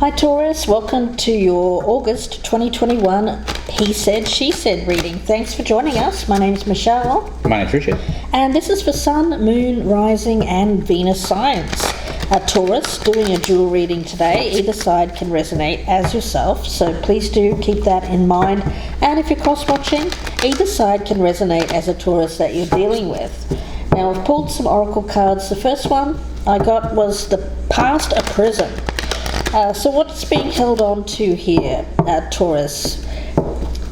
Hi Taurus, welcome to your August 2021 He Said, She Said reading. Thanks for joining us. My name is Michelle. My name's Richard. And this is for Sun, Moon, Rising and Venus signs. Taurus, doing a dual reading today. Either side can resonate as yourself, so please do keep that in mind. And if you're cross-watching, either side can resonate as a Taurus that you're dealing with. Now I've pulled some oracle cards. The first one I got was the Past a Prison. So what's being held on to here, Taurus?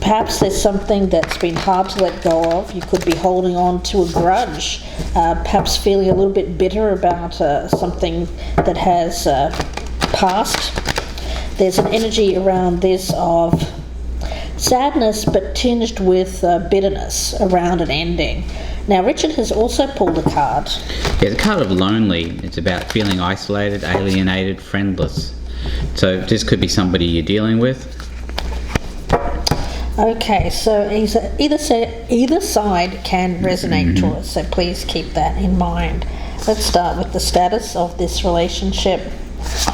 Perhaps there's something that's been hard to let go of. You could be holding on to a grudge, perhaps feeling a little bit bitter about something that has passed. There's an energy around this of sadness but tinged with bitterness around an ending. Now Richard has also pulled a card. Yeah, the card of lonely. It's about feeling isolated, alienated, friendless. So this could be somebody you're dealing with. Okay, so either side can resonate, Taurus, so please keep that in mind. Let's start with the status of this relationship,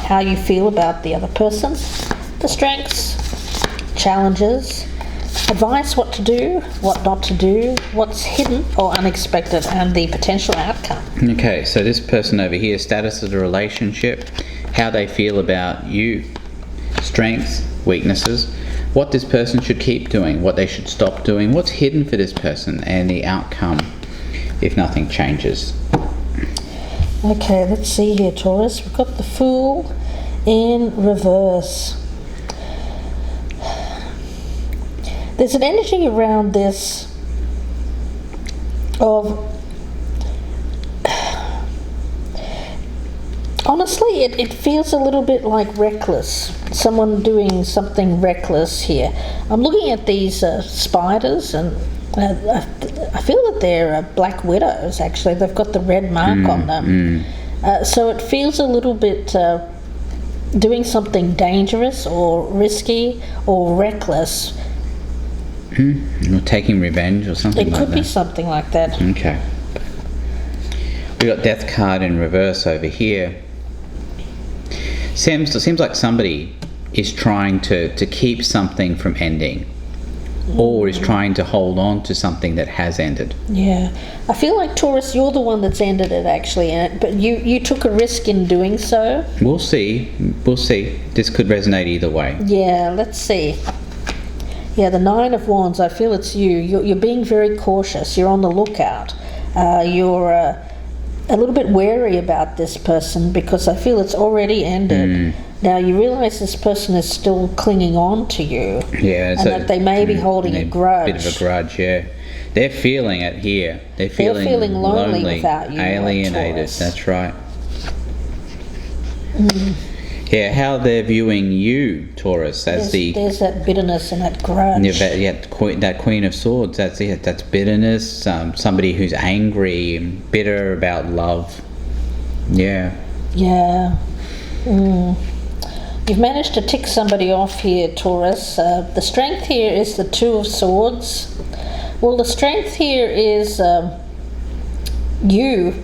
how you feel about the other person, the strengths, challenges, advice, what to do, what not to do, what's hidden or unexpected, and the potential outcome. Okay, so this person over here, status of the relationship, how they feel about you, strengths, weaknesses, what this person should keep doing, what they should stop doing, what's hidden for this person, and the outcome if nothing changes. Okay, let's see here, Taurus. We've got the Fool in reverse. There's an energy around this of, honestly, it feels a little bit like reckless. Someone doing something reckless here. I'm looking at these spiders, and I feel that they're black widows, actually. They've got the red mark on them. So it feels a little bit doing something dangerous or risky or reckless. Or taking revenge or something like that. It could be something like that. Okay. We got Death card in reverse over here. Seems like somebody is trying to keep something from ending, or is trying to hold on to something that has ended. Yeah, I feel like, Taurus, you're the one that's ended it, actually, but you took a risk in doing so. We'll see. This could resonate either way. Yeah, let's see. Yeah, the Nine of Wands, I feel it's you. You're being very cautious. You're on the lookout. You're a little bit wary about this person because I feel it's already ended. Now you realise this person is still clinging on to you. Yeah, and that they may be holding a grudge. Bit of a grudge, yeah. They're feeling it here. They're feeling lonely without you. Alienated, that's right. Yeah, how they're viewing you, Taurus, as there's that bitterness and that grudge. Yeah, that Queen of Swords, that's it. That's bitterness, somebody who's angry and bitter about love. Yeah. Yeah. You've managed to tick somebody off here, Taurus. The strength here is the Two of Swords. Well, the strength here is you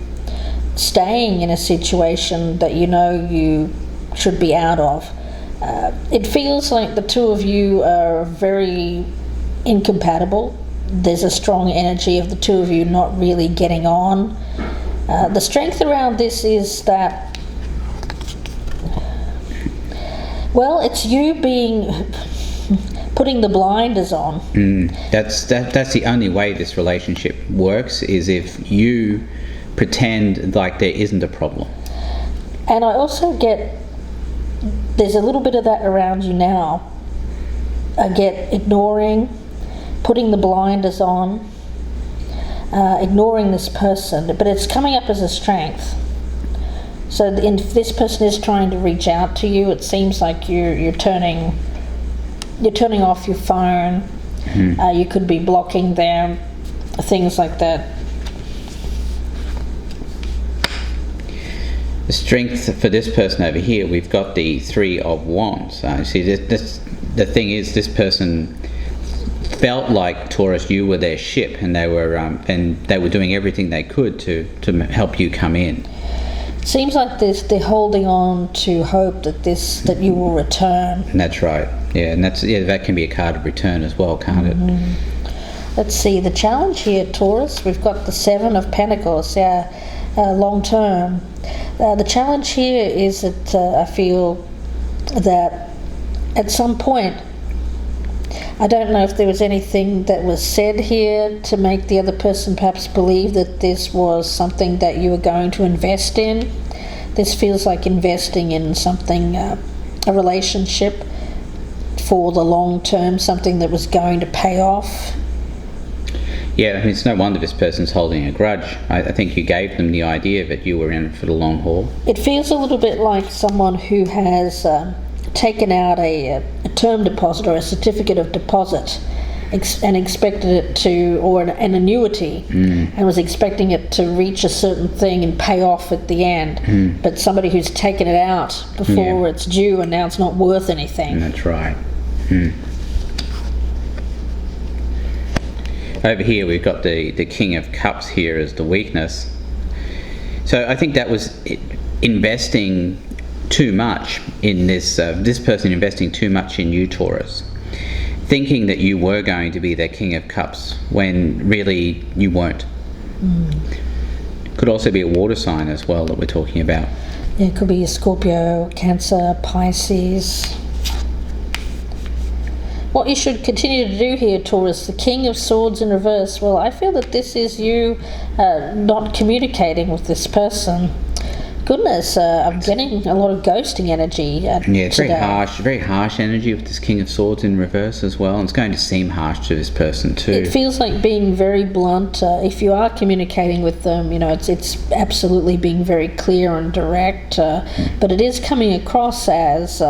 staying in a situation that you know you should be out of. It feels like the two of you are very incompatible. There's a strong energy of the two of you not really getting on. The strength around this is that, well, it's you putting the blinders on. That's the only way this relationship works, is if you pretend like there isn't a problem. And I also get, there's a little bit of that around you now. I get ignoring, putting the blinders on, ignoring this person, but it's coming up as a strength. So if this person is trying to reach out to you, it seems like you're turning off your phone. You could be blocking them, things like that. The strength for this person over here, we've got the Three of Wands. See, the thing is, this person felt like, Taurus, you were their ship, and they were doing everything they could to help you come in. Seems like they're holding on to hope that you will return. And that's right. Yeah, and that can be a card of return as well, can't it? Let's see, the challenge here, Taurus, we've got the Seven of Pentacles, long term. The challenge here is that I feel that at some point, I don't know if there was anything that was said here to make the other person perhaps believe that this was something that you were going to invest in. This feels like investing in something, a relationship for the long term, something that was going to pay off. Yeah, I mean, it's no wonder this person's holding a grudge. I think you gave them the idea that you were in for the long haul. It feels a little bit like someone who has taken out a term deposit or a certificate of deposit and expected it to, or an annuity, and was expecting it to reach a certain thing and pay off at the end. But somebody who's taken it out before it's due and now it's not worth anything. That's right. Over here we've got the King of Cups here as the weakness. So I think that was investing too much in this person investing too much in you, Taurus, thinking that you were going to be their King of Cups when really you weren't. Could also be a water sign as well that we're talking about. Yeah, it could be a Scorpio, Cancer, Pisces. What you should continue to do here, Taurus, the King of Swords in reverse. Well, I feel that this is you not communicating with this person. Goodness, I'm getting a lot of ghosting energy it's today. very harsh energy with this King of Swords in reverse as well. And it's going to seem harsh to this person too. It feels like being very blunt. If you are communicating with them, it's absolutely being very clear and direct. But it is coming across as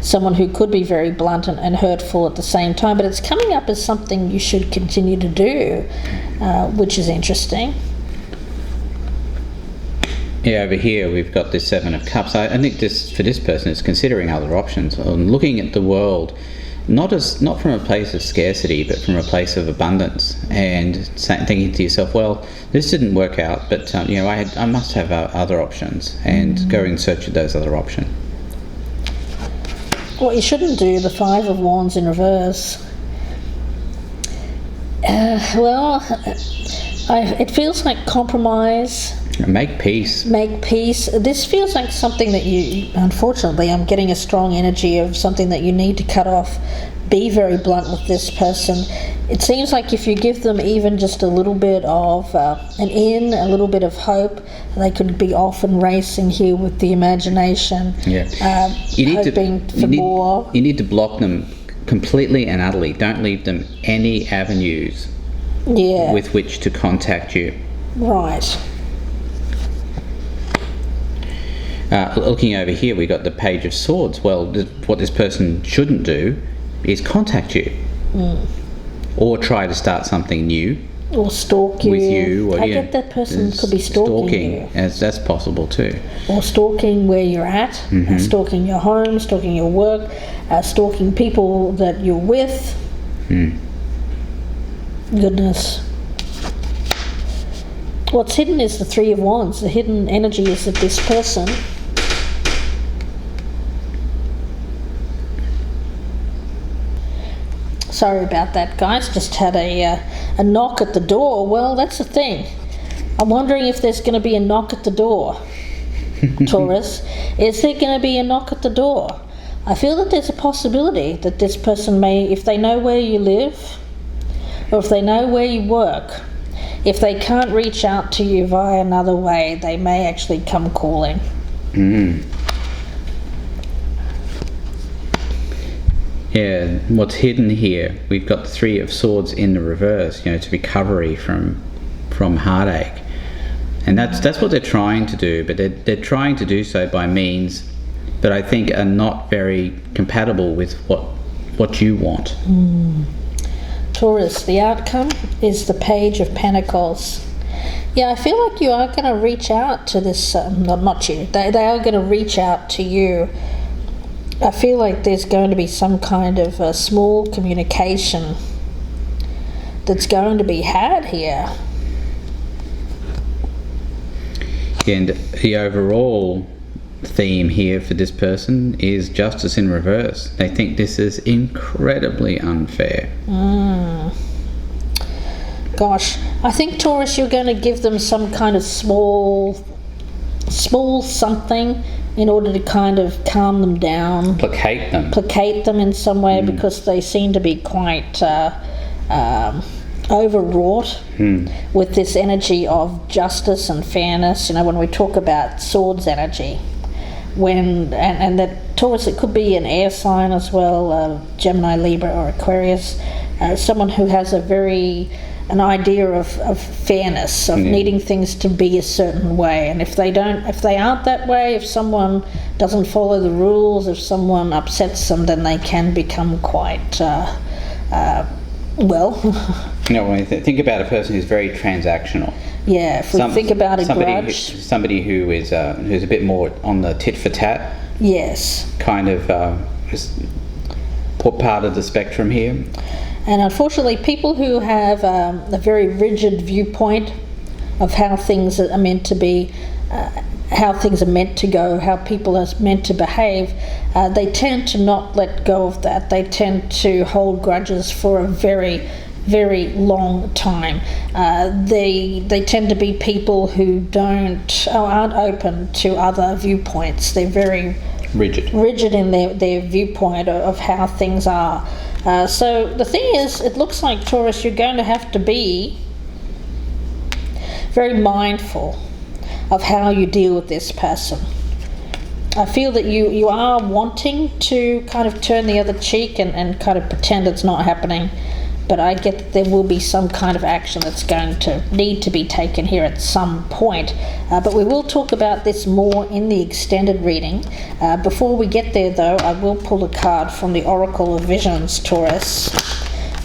someone who could be very blunt and hurtful at the same time, but it's coming up as something you should continue to do, which is interesting. Yeah, over here we've got this Seven of Cups. I think for this person is considering other options, looking at the world not from a place of scarcity, but from a place of abundance, and thinking to yourself, well, this didn't work out, but I must have other options, and go in search of those other options. What you shouldn't do, the Five of Wands in reverse. It feels like compromise. Make peace. Make peace. This feels like something that unfortunately, I'm getting a strong energy of something that you need to cut off. Be very blunt with this person. It seems like if you give them even just a little bit of a little bit of hope, they could be off and racing here with the imagination. Yeah. Hoping for more. You need to block them completely and utterly. Don't leave them any avenues with which to contact you. Right. Looking over here, we got the Page of Swords. Well, what this person shouldn't do is contact you, or try to start something new, or stalk you. With you. Or, I get that person could be stalking you. That's possible too. Or stalking where you're at, stalking your home, stalking your work, stalking people that you're with. Goodness. What's hidden is the Three of Wands. The hidden energy is that this person sorry about that, guys. Just had a knock at the door. Well, that's the thing. I'm wondering if there's going to be a knock at the door, Taurus. Is there going to be a knock at the door? I feel that there's a possibility that this person may, if they know where you live, or if they know where you work, if they can't reach out to you via another way, they may actually come calling. Yeah, what's hidden here, we've got the Three of Swords in the reverse, it's recovery from heartache. And that's what they're trying to do, but they're trying to do so by means that I think are not very compatible with what you want. Taurus, the outcome is the Page of Pentacles. Yeah, I feel like you are going to reach out to this, not you, they are going to reach out to you. I feel like there's going to be some kind of a small communication that's going to be had here. And the overall theme here for this person is justice in reverse. They think this is incredibly unfair. Gosh, I think, Taurus, you're going to give them some kind of small something in order to kind of calm them down. Placate them in some way, because they seem to be quite overwrought with this energy of justice and fairness. You know, when we talk about swords energy, and that Taurus, it could be an air sign as well, Gemini, Libra or Aquarius, someone who has an idea of fairness, of needing things to be a certain way, and if they aren't that way, if someone doesn't follow the rules, if someone upsets them, then they can become quite When you think about a person who's very transactional. Yeah, if we think about a grudge, somebody who's a bit more on the tit for tat. Yes. Kind of part of the spectrum here. And unfortunately, people who have a very rigid viewpoint of how things are meant to be, how things are meant to go, how people are meant to behave, they tend to not let go of that. They tend to hold grudges for a very, very long time. They tend to be people who aren't open to other viewpoints. They're very rigid in their viewpoint of how things are. So the thing is, it looks like, Taurus, you're going to have to be very mindful of how you deal with this person. I feel that you are wanting to kind of turn the other cheek and kind of pretend it's not happening, but I get that there will be some kind of action that's going to need to be taken here at some point. But we will talk about this more in the extended reading. Before we get there, though, I will pull a card from the Oracle of Visions, Taurus.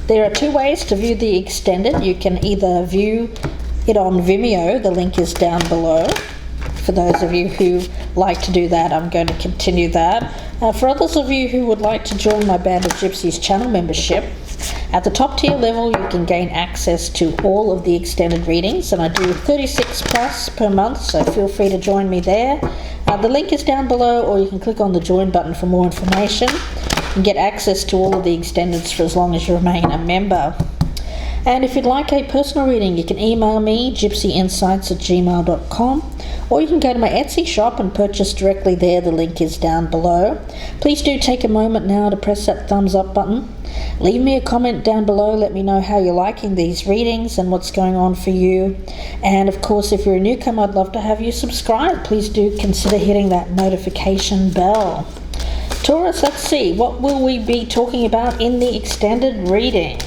There are two ways to view the extended. You can either view it on Vimeo, the link is down below. For those of you who like to do that, I'm going to continue that. For others of you who would like to join my Band of Gypsies channel membership, at the top tier level you can gain access to all of the extended readings, and I do 36 plus per month, so feel free to join me there. The link is down below, or you can click on the join button for more information and get access to all of the extendeds for as long as you remain a member. And if you'd like a personal reading, you can email me, gypsyinsights@gmail.com, or you can go to my Etsy shop and purchase directly there. The link is down below. Please do take a moment now to press that thumbs up button. Leave me a comment down below. Let me know how you're liking these readings and what's going on for you. And of course, if you're a newcomer, I'd love to have you subscribe. Please do consider hitting that notification bell. Taurus, let's see, what will we be talking about in the extended reading?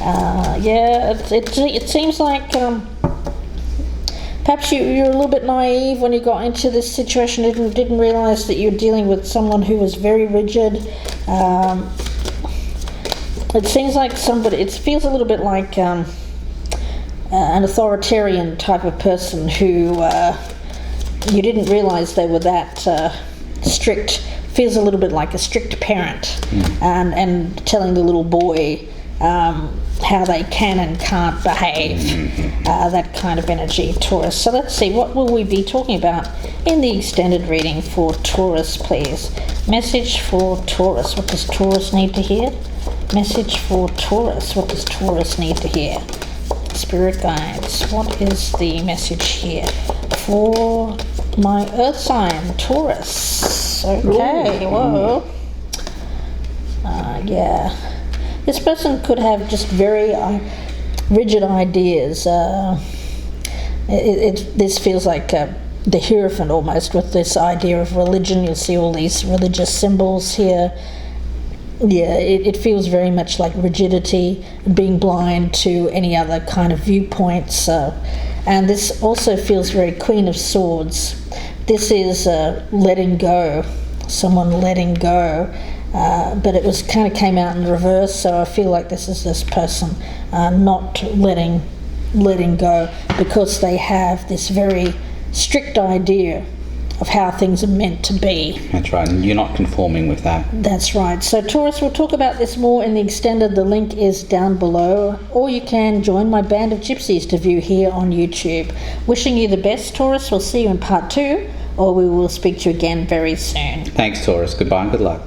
It seems like perhaps you're a little bit naive when you got into this situation, didn't realize that you're dealing with someone who was very rigid. It seems like it feels a little bit like an authoritarian type of person who you didn't realize they were that strict. Feels a little bit like a strict parent, and telling the little boy how they can and can't behave, that kind of energy, Taurus. So let's see, what will we be talking about in the extended reading for Taurus, please? Message for Taurus. What does Taurus need to hear? Message for Taurus. What does Taurus need to hear? Spirit guides, what is the message here for my earth sign, Taurus? Okay, whoa. This person could have just very rigid ideas. This feels like the Hierophant almost, with this idea of religion. You'll see all these religious symbols here. Yeah, it feels very much like rigidity, being blind to any other kind of viewpoints. And this also feels very Queen of Swords. This is letting go, someone letting go. But it was kind of came out in reverse, so I feel like this is this person not letting go, because they have this very strict idea of how things are meant to be. That's right, and you're not conforming with that. That's right. So Taurus, we'll talk about this more in the extended. The link is down below, or you can join my band of gypsies to view here on YouTube. Wishing you the best, Taurus. We'll see you in part 2, or we will speak to you again very soon. Thanks, Taurus. Goodbye and good luck.